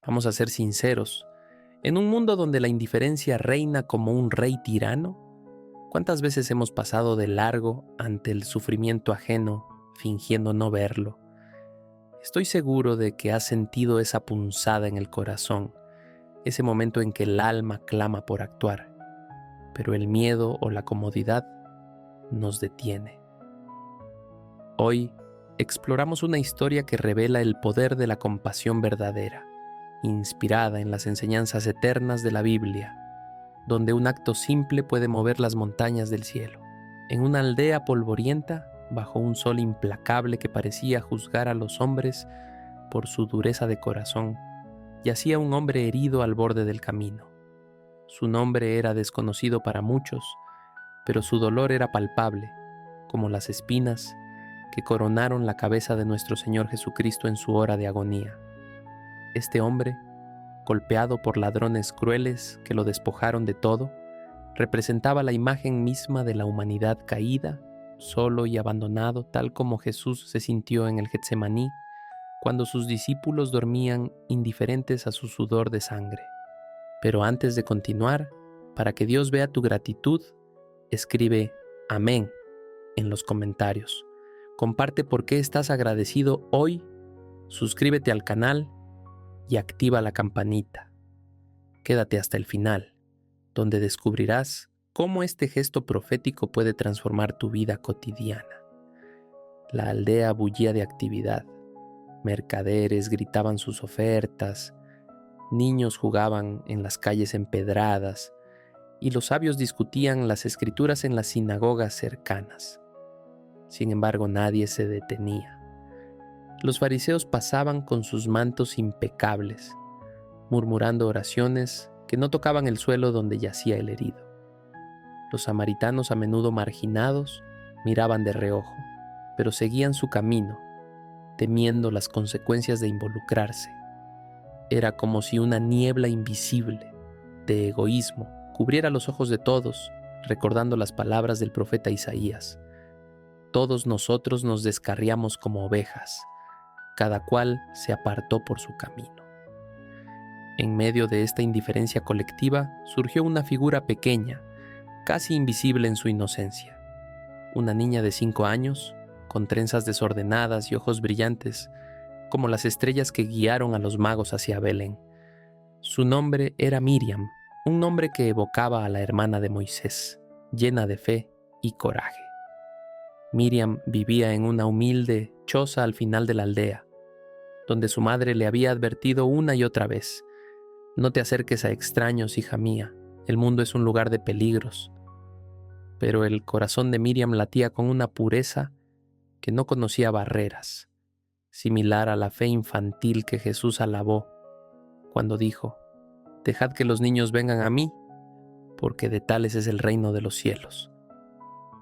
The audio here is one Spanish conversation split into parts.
Vamos a ser sinceros. En un mundo donde la indiferencia reina como un rey tirano, ¿cuántas veces hemos pasado de largo ante el sufrimiento ajeno, fingiendo no verlo? Estoy seguro de que has sentido esa punzada en el corazón, ese momento en que el alma clama por actuar, pero el miedo o la comodidad nos detiene. Hoy exploramos una historia que revela el poder de la compasión verdadera, inspirada en las enseñanzas eternas de la Biblia, donde un acto simple puede mover las montañas del cielo. En una aldea polvorienta, bajo un sol implacable que parecía juzgar a los hombres por su dureza de corazón, yacía un hombre herido al borde del camino. Su nombre era desconocido para muchos, pero su dolor era palpable, como las espinas que coronaron la cabeza de nuestro Señor Jesucristo en su hora de agonía. Este hombre, golpeado por ladrones crueles que lo despojaron de todo, representaba la imagen misma de la humanidad caída, solo y abandonado, tal como Jesús se sintió en el Getsemaní, cuando sus discípulos dormían indiferentes a su sudor de sangre. Pero antes de continuar, para que Dios vea tu gratitud, escribe Amén en los comentarios. Comparte por qué estás agradecido hoy, suscríbete al canal y activa la campanita. Quédate hasta el final, donde descubrirás cómo este gesto profético puede transformar tu vida cotidiana. La aldea bullía de actividad. Mercaderes gritaban sus ofertas, niños jugaban en las calles empedradas y los sabios discutían las escrituras en las sinagogas cercanas. Sin embargo, nadie se detenía. Los fariseos pasaban con sus mantos impecables, murmurando oraciones que no tocaban el suelo donde yacía el herido. Los samaritanos, a menudo marginados, miraban de reojo, pero seguían su camino, temiendo las consecuencias de involucrarse. Era como si una niebla invisible de egoísmo cubriera los ojos de todos, recordando las palabras del profeta Isaías. Todos nosotros nos descarriamos como ovejas, cada cual se apartó por su camino. En medio de esta indiferencia colectiva surgió una figura pequeña, casi invisible en su inocencia. Una niña de 5 años, con trenzas desordenadas y ojos brillantes, como las estrellas que guiaron a los magos hacia Belén. Su nombre era Miriam, un nombre que evocaba a la hermana de Moisés, llena de fe y coraje. Miriam vivía en una humilde choza al final de la aldea, donde su madre le había advertido una y otra vez: no te acerques a extraños, hija mía, el mundo es un lugar de peligros. Pero el corazón de Miriam latía con una pureza que no conocía barreras, similar a la fe infantil que Jesús alabó cuando dijo: dejad que los niños vengan a mí, porque de tales es el reino de los cielos.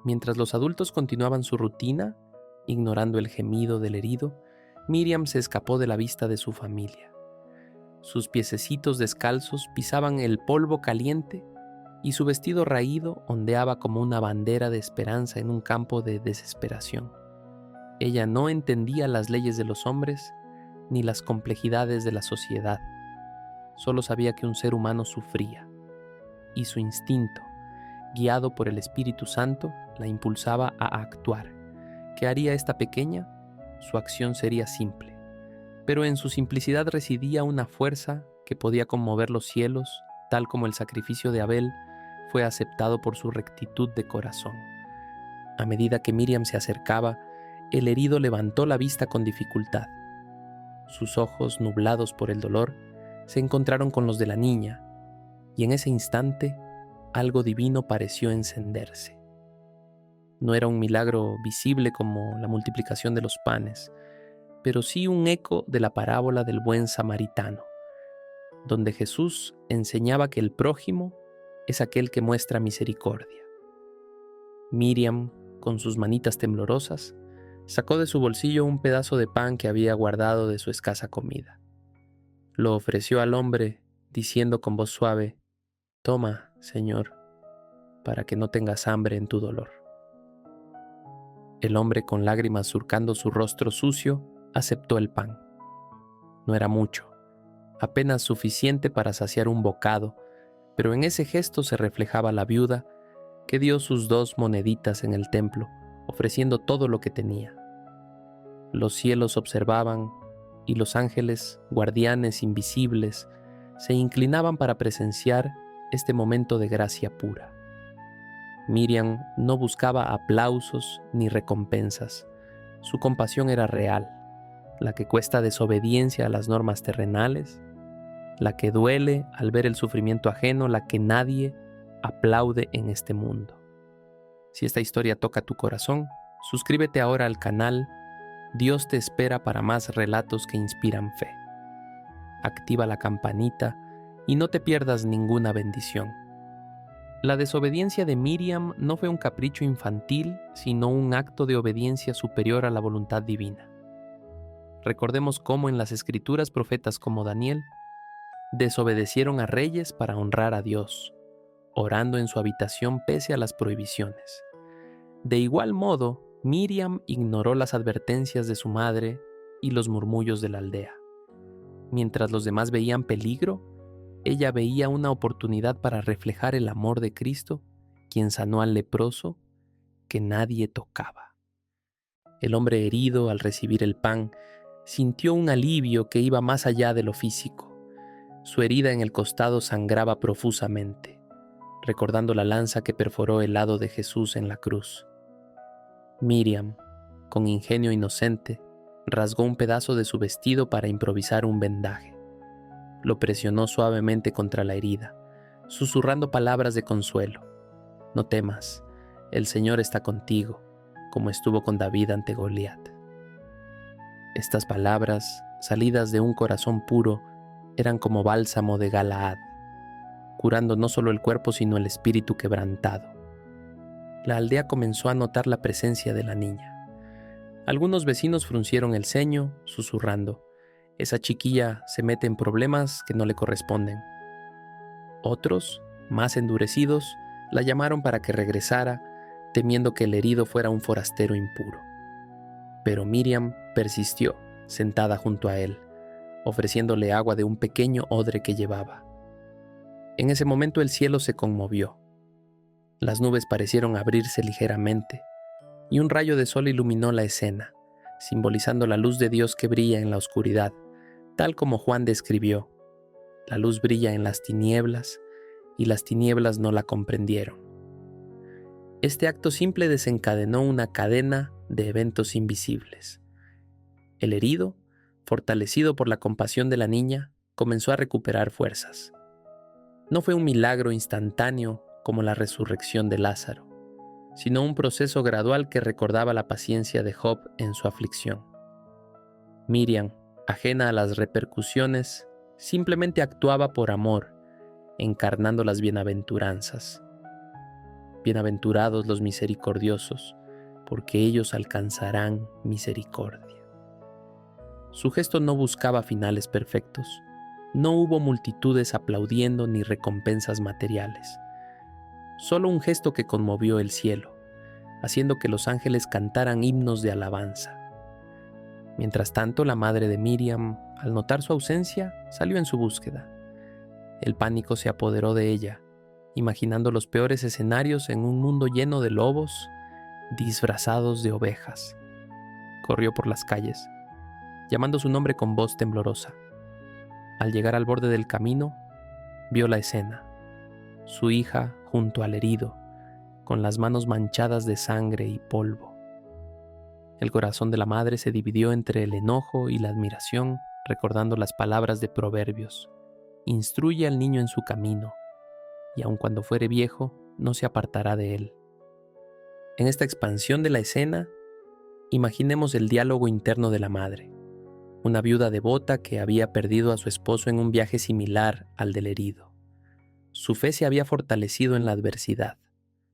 Mientras los adultos continuaban su rutina, ignorando el gemido del herido, Miriam se escapó de la vista de su familia. Sus piececitos descalzos pisaban el polvo caliente y su vestido raído ondeaba como una bandera de esperanza en un campo de desesperación. Ella no entendía las leyes de los hombres ni las complejidades de la sociedad. Solo sabía que un ser humano sufría, y su instinto, guiado por el Espíritu Santo, la impulsaba a actuar. ¿Qué haría esta pequeña? Su acción sería simple, pero en su simplicidad residía una fuerza que podía conmover los cielos, tal como el sacrificio de Abel fue aceptado por su rectitud de corazón. A medida que Miriam se acercaba, el herido levantó la vista con dificultad. Sus ojos, nublados por el dolor, se encontraron con los de la niña, y en ese instante algo divino pareció encenderse. No era un milagro visible como la multiplicación de los panes, pero sí un eco de la parábola del buen samaritano, donde Jesús enseñaba que el prójimo es aquel que muestra misericordia. Miriam, con sus manitas temblorosas, sacó de su bolsillo un pedazo de pan que había guardado de su escasa comida. Lo ofreció al hombre, diciendo con voz suave: «Toma, Señor, para que no tengas hambre en tu dolor». El hombre, con lágrimas surcando su rostro sucio, aceptó el pan. No era mucho, apenas suficiente para saciar un bocado, pero en ese gesto se reflejaba la viuda que dio sus 2 moneditas en el templo, ofreciendo todo lo que tenía. Los cielos observaban y los ángeles, guardianes invisibles, se inclinaban para presenciar este momento de gracia pura. Miriam no buscaba aplausos ni recompensas. Su compasión era real, la que cuesta desobediencia a las normas terrenales, la que duele al ver el sufrimiento ajeno, la que nadie aplaude en este mundo. Si esta historia toca tu corazón, suscríbete ahora al canal. Dios te espera para más relatos que inspiran fe. Activa la campanita y no te pierdas ninguna bendición. La desobediencia de Miriam no fue un capricho infantil, sino un acto de obediencia superior a la voluntad divina. Recordemos cómo en las Escrituras profetas como Daniel desobedecieron a reyes para honrar a Dios, orando en su habitación pese a las prohibiciones. De igual modo, Miriam ignoró las advertencias de su madre y los murmullos de la aldea. Mientras los demás veían peligro, ella veía una oportunidad para reflejar el amor de Cristo, quien sanó al leproso que nadie tocaba. El hombre herido, al recibir el pan, sintió un alivio que iba más allá de lo físico. Su herida en el costado sangraba profusamente, recordando la lanza que perforó el lado de Jesús en la cruz. Miriam, con ingenio inocente, rasgó un pedazo de su vestido para improvisar un vendaje. Lo presionó suavemente contra la herida, susurrando palabras de consuelo. No temas, el Señor está contigo, como estuvo con David ante Goliat. Estas palabras, salidas de un corazón puro, eran como bálsamo de Galaad, curando no solo el cuerpo sino el espíritu quebrantado. La aldea comenzó a notar la presencia de la niña. Algunos vecinos fruncieron el ceño, susurrando: esa chiquilla se mete en problemas que no le corresponden. Otros, más endurecidos, la llamaron para que regresara, temiendo que el herido fuera un forastero impuro. Pero Miriam persistió, sentada junto a él, ofreciéndole agua de un pequeño odre que llevaba. En ese momento el cielo se conmovió. Las nubes parecieron abrirse ligeramente, y un rayo de sol iluminó la escena, simbolizando la luz de Dios que brilla en la oscuridad, tal como Juan describió. La luz brilla en las tinieblas, y las tinieblas no la comprendieron. Este acto simple desencadenó una cadena de eventos invisibles. El herido, fortalecido por la compasión de la niña, comenzó a recuperar fuerzas. No fue un milagro instantáneo como la resurrección de Lázaro, sino un proceso gradual que recordaba la paciencia de Job en su aflicción. Miriam, ajena a las repercusiones, simplemente actuaba por amor, encarnando las bienaventuranzas. Bienaventurados los misericordiosos, porque ellos alcanzarán misericordia. Su gesto no buscaba finales perfectos. No hubo multitudes aplaudiendo ni recompensas materiales. Solo un gesto que conmovió el cielo, haciendo que los ángeles cantaran himnos de alabanza. Mientras tanto, la madre de Miriam, al notar su ausencia, salió en su búsqueda. El pánico se apoderó de ella, imaginando los peores escenarios en un mundo lleno de lobos disfrazados de ovejas. Corrió por las calles, llamando su nombre con voz temblorosa. Al llegar al borde del camino, vio la escena. Su hija junto al herido, con las manos manchadas de sangre y polvo. El corazón de la madre se dividió entre el enojo y la admiración, recordando las palabras de Proverbios: instruye al niño en su camino, y aun cuando fuere viejo, no se apartará de él. En esta expansión de la escena, imaginemos el diálogo interno de la madre, una viuda devota que había perdido a su esposo en un viaje similar al del herido. Su fe se había fortalecido en la adversidad,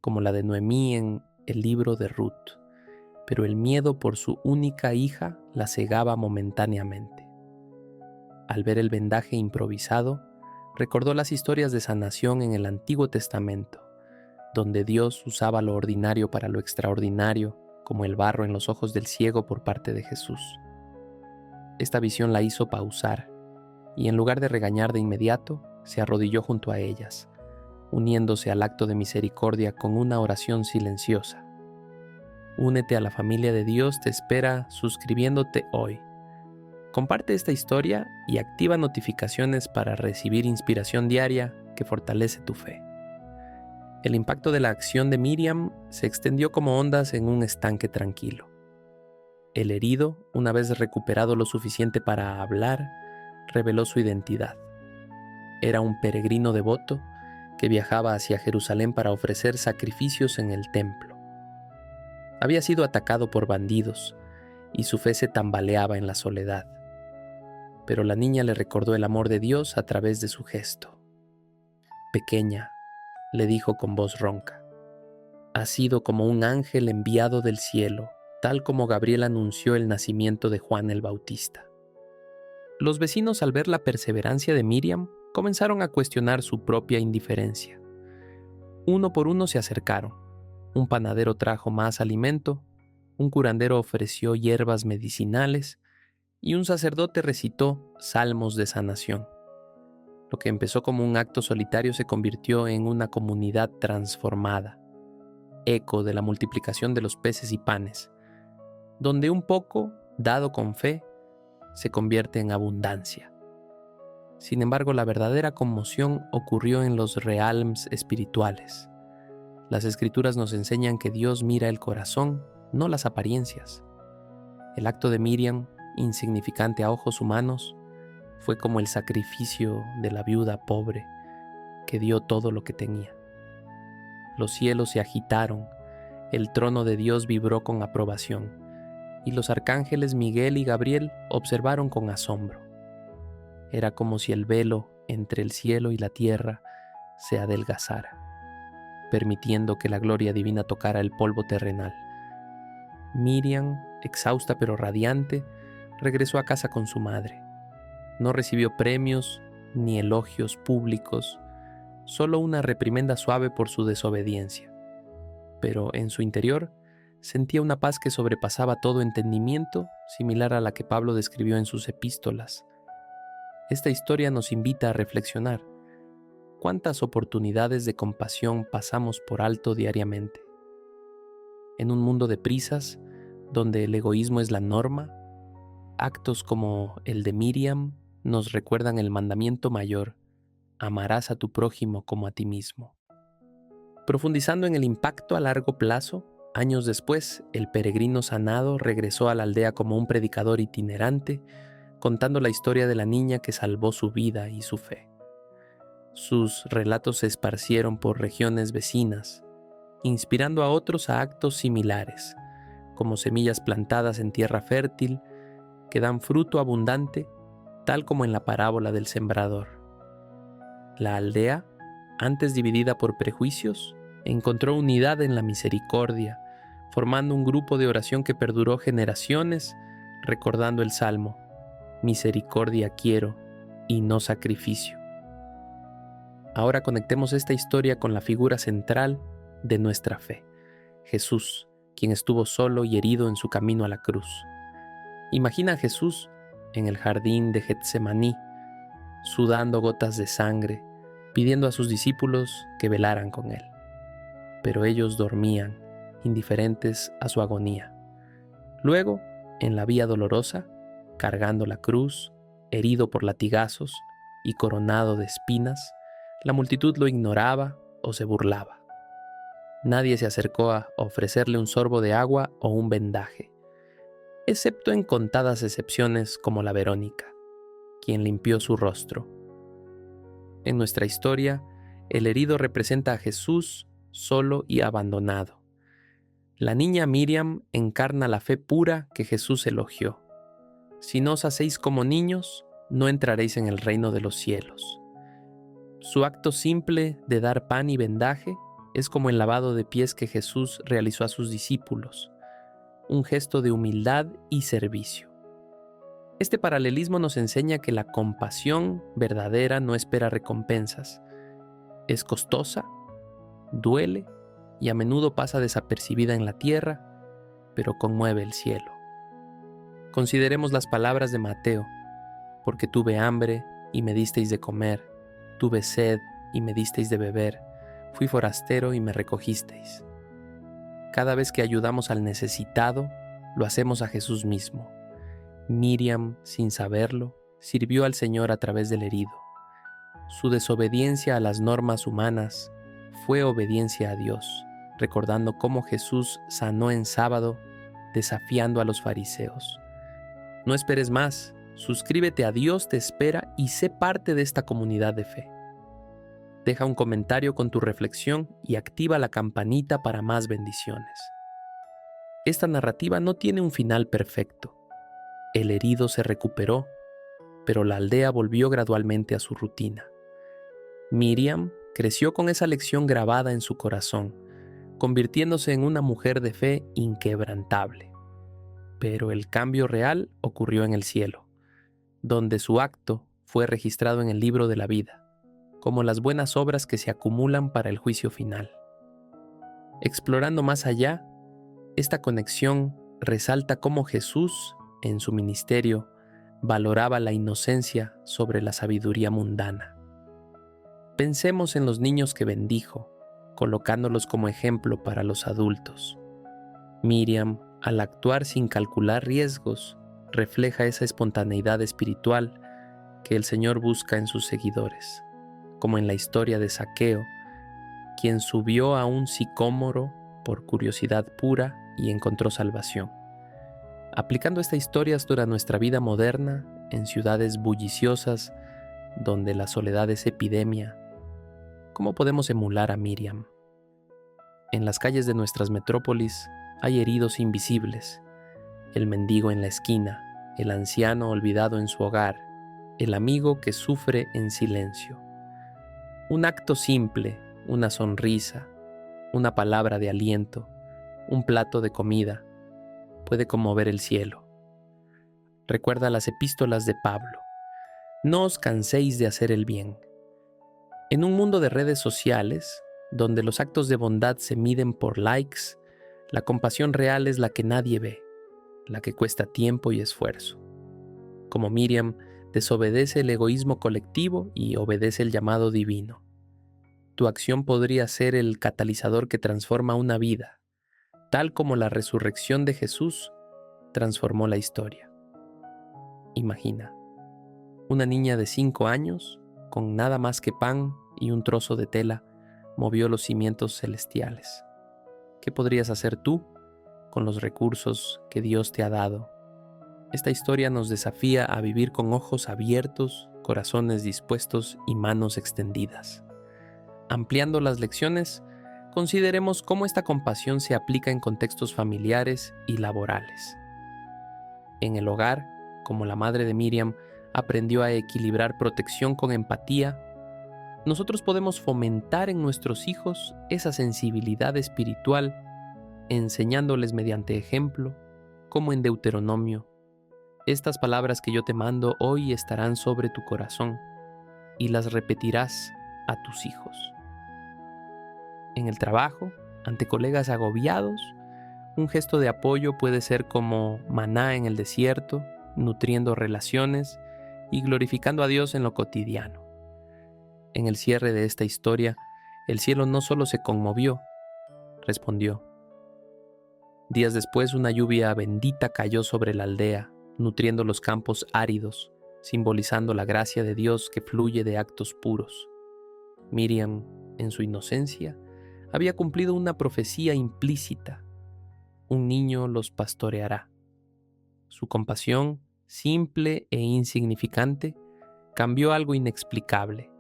como la de Noemí en el libro de Ruth, pero el miedo por su única hija la cegaba momentáneamente. Al ver el vendaje improvisado, recordó las historias de sanación en el Antiguo Testamento, donde Dios usaba lo ordinario para lo extraordinario, como el barro en los ojos del ciego por parte de Jesús. Esta visión la hizo pausar, y en lugar de regañar de inmediato, se arrodilló junto a ellas, uniéndose al acto de misericordia con una oración silenciosa. Únete a la familia de Dios, te espera suscribiéndote hoy. Comparte esta historia y activa notificaciones para recibir inspiración diaria que fortalece tu fe. El impacto de la acción de Miriam se extendió como ondas en un estanque tranquilo. El herido, una vez recuperado lo suficiente para hablar, reveló su identidad. Era un peregrino devoto que viajaba hacia Jerusalén para ofrecer sacrificios en el templo. Había sido atacado por bandidos y su fe se tambaleaba en la soledad. Pero la niña le recordó el amor de Dios a través de su gesto. Pequeña, le dijo con voz ronca, has sido como un ángel enviado del cielo, tal como Gabriel anunció el nacimiento de Juan el Bautista. Los vecinos, al ver la perseverancia de Miriam, comenzaron a cuestionar su propia indiferencia. Uno por uno se acercaron. Un panadero trajo más alimento, un curandero ofreció hierbas medicinales y un sacerdote recitó salmos de sanación. Lo que empezó como un acto solitario se convirtió en una comunidad transformada, eco de la multiplicación de los peces y panes, donde un poco, dado con fe, se convierte en abundancia. Sin embargo, la verdadera conmoción ocurrió en los realms espirituales. Las Escrituras nos enseñan que Dios mira el corazón, no las apariencias. El acto de Miriam, insignificante a ojos humanos, fue como el sacrificio de la viuda pobre que dio todo lo que tenía. Los cielos se agitaron, el trono de Dios vibró con aprobación, y los arcángeles Miguel y Gabriel observaron con asombro. Era como si el velo entre el cielo y la tierra se adelgazara, permitiendo que la gloria divina tocara el polvo terrenal. Miriam, exhausta pero radiante, regresó a casa con su madre. No recibió premios ni elogios públicos, solo una reprimenda suave por su desobediencia. Pero en su interior sentía una paz que sobrepasaba todo entendimiento, similar a la que Pablo describió en sus epístolas. Esta historia nos invita a reflexionar. ¿Cuántas oportunidades de compasión pasamos por alto diariamente? En un mundo de prisas, donde el egoísmo es la norma, actos como el de Miriam nos recuerdan el mandamiento mayor: amarás a tu prójimo como a ti mismo. Profundizando en el impacto a largo plazo, años después, el peregrino sanado regresó a la aldea como un predicador itinerante, contando la historia de la niña que salvó su vida y su fe. Sus relatos se esparcieron por regiones vecinas, inspirando a otros a actos similares, como semillas plantadas en tierra fértil que dan fruto abundante, tal como en la parábola del sembrador. La aldea, antes dividida por prejuicios, encontró unidad en la misericordia, formando un grupo de oración que perduró generaciones, recordando el salmo: misericordia quiero y no sacrificio. Ahora conectemos esta historia con la figura central de nuestra fe, Jesús, quien estuvo solo y herido en su camino a la cruz. Imagina a Jesús en el jardín de Getsemaní, sudando gotas de sangre, pidiendo a sus discípulos que velaran con él. Pero ellos dormían, indiferentes a su agonía. Luego, en la vía dolorosa, cargando la cruz, herido por latigazos y coronado de espinas, la multitud lo ignoraba o se burlaba. Nadie se acercó a ofrecerle un sorbo de agua o un vendaje, excepto en contadas excepciones como la Verónica, quien limpió su rostro. En nuestra historia, el herido representa a Jesús solo y abandonado. La niña Miriam encarna la fe pura que Jesús elogió. Si no os hacéis como niños, no entraréis en el reino de los cielos. Su acto simple de dar pan y vendaje es como el lavado de pies que Jesús realizó a sus discípulos, un gesto de humildad y servicio. Este paralelismo nos enseña que la compasión verdadera no espera recompensas. Es costosa, duele y a menudo pasa desapercibida en la tierra, pero conmueve el cielo. Consideremos las palabras de Mateo: porque tuve hambre y me disteis de comer, tuve sed y me disteis de beber, fui forastero y me recogisteis. Cada vez que ayudamos al necesitado, lo hacemos a Jesús mismo. Miriam, sin saberlo, sirvió al Señor a través del herido. Su desobediencia a las normas humanas fue obediencia a Dios, recordando cómo Jesús sanó en sábado, desafiando a los fariseos. No esperes más, suscríbete a Dios te espera y sé parte de esta comunidad de fe. Deja un comentario con tu reflexión y activa la campanita para más bendiciones. Esta narrativa no tiene un final perfecto. El herido se recuperó, pero la aldea volvió gradualmente a su rutina. Miriam creció con esa lección grabada en su corazón, convirtiéndose en una mujer de fe inquebrantable. Pero el cambio real ocurrió en el cielo, donde su acto fue registrado en el libro de la vida, como las buenas obras que se acumulan para el juicio final. Explorando más allá, esta conexión resalta cómo Jesús, en su ministerio, valoraba la inocencia sobre la sabiduría mundana. Pensemos en los niños que bendijo, colocándolos como ejemplo para los adultos. Miriam, al actuar sin calcular riesgos, refleja esa espontaneidad espiritual que el Señor busca en sus seguidores, como en la historia de Zaqueo, quien subió a un sicómoro por curiosidad pura y encontró salvación. Aplicando esta historia a nuestra vida moderna, en ciudades bulliciosas, donde la soledad es epidemia, ¿cómo podemos emular a Miriam? En las calles de nuestras metrópolis hay heridos invisibles, el mendigo en la esquina, el anciano olvidado en su hogar, el amigo que sufre en silencio. Un acto simple, una sonrisa, una palabra de aliento, un plato de comida, puede conmover el cielo. Recuerda las epístolas de Pablo. No os canséis de hacer el bien. En un mundo de redes sociales, donde los actos de bondad se miden por likes, la compasión real es la que nadie ve, la que cuesta tiempo y esfuerzo. Como Miriam, desobedece el egoísmo colectivo y obedece el llamado divino. Tu acción podría ser el catalizador que transforma una vida, tal como la resurrección de Jesús transformó la historia. Imagina, una niña de 5 años, con nada más que pan y un trozo de tela, movió los cimientos celestiales. ¿Qué podrías hacer tú con los recursos que Dios te ha dado? Esta historia nos desafía a vivir con ojos abiertos, corazones dispuestos y manos extendidas. Ampliando las lecciones, consideremos cómo esta compasión se aplica en contextos familiares y laborales. En el hogar, como la madre de Miriam aprendió a equilibrar protección con empatía, nosotros podemos fomentar en nuestros hijos esa sensibilidad espiritual, enseñándoles mediante ejemplo, como en Deuteronomio: estas palabras que yo te mando hoy estarán sobre tu corazón, y las repetirás a tus hijos. En el trabajo, ante colegas agobiados, un gesto de apoyo puede ser como maná en el desierto, nutriendo relaciones y glorificando a Dios en lo cotidiano. En el cierre de esta historia, el cielo no solo se conmovió, respondió. Días después, una lluvia bendita cayó sobre la aldea, nutriendo los campos áridos, simbolizando la gracia de Dios que fluye de actos puros. Miriam, en su inocencia, había cumplido una profecía implícita: un niño los pastoreará. Su compasión, simple e insignificante, cambió algo inexplicable.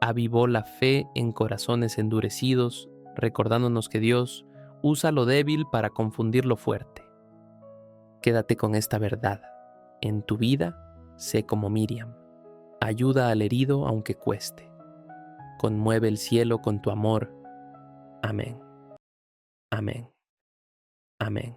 Avivó la fe en corazones endurecidos, recordándonos que Dios usa lo débil para confundir lo fuerte. Quédate con esta verdad. En tu vida, sé como Miriam. Ayuda al herido aunque cueste. Conmueve el cielo con tu amor. Amén. Amén. Amén.